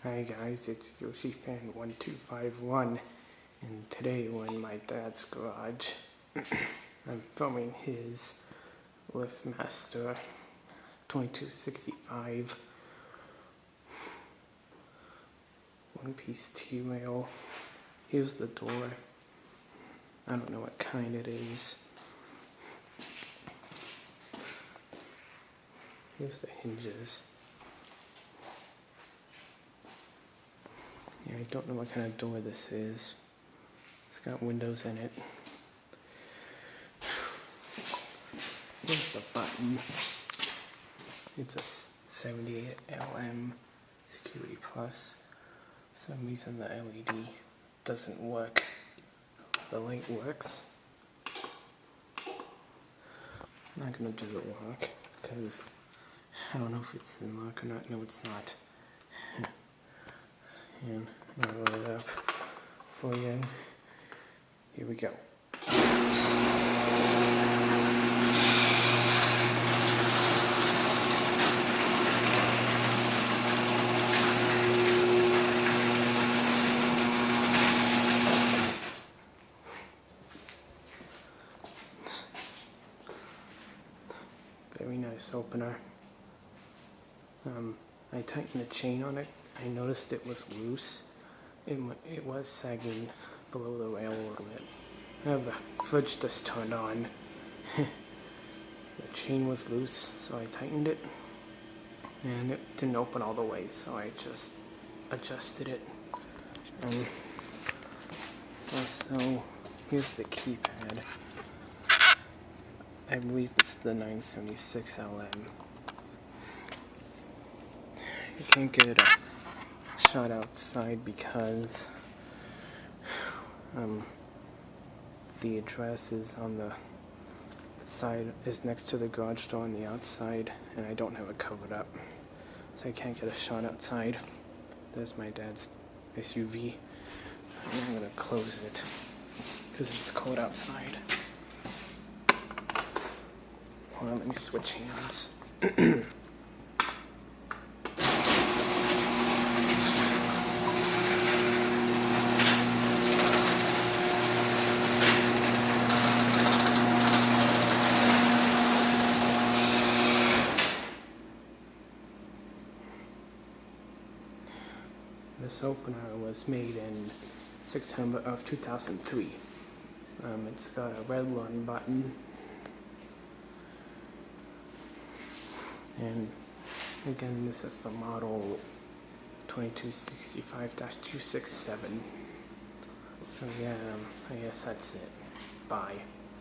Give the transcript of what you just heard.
Hi guys, it's YoshiFan1251, and today we're in my dad's garage. I'm filming his Liftmaster 2265 one-piece T-rail. Here's the door. I don't know what kind it is. Here's the hinges. Yeah, I don't know what kind of door this is. It's got windows in it. Here's the button. It's a 78 LM Security Plus. For some reason the LED doesn't work. The light works. I'm not going to do the lock because I don't know if it's in lock or not. No, it's not. And I'll roll it up for you. Here we go. Very nice opener. I tightened the chain on it. I noticed it was loose. It was sagging below the rail a little bit. I have the fridge just turned on. The chain was loose, so I tightened it. And it didn't open all the way, so I just adjusted it. And also, here's the keypad. I believe this is the 976 LM. I can't get a shot outside because the address is on the side, is next to the garage door on the outside, and I don't have it covered up, so I can't get a shot outside. There's my dad's SUV. I'm gonna close it because it's cold outside. Hold on, let me switch hands. This opener was made in September of 2003. It's got a red learn button, and again, this is the model 2265-267. So yeah, I guess that's it. Bye.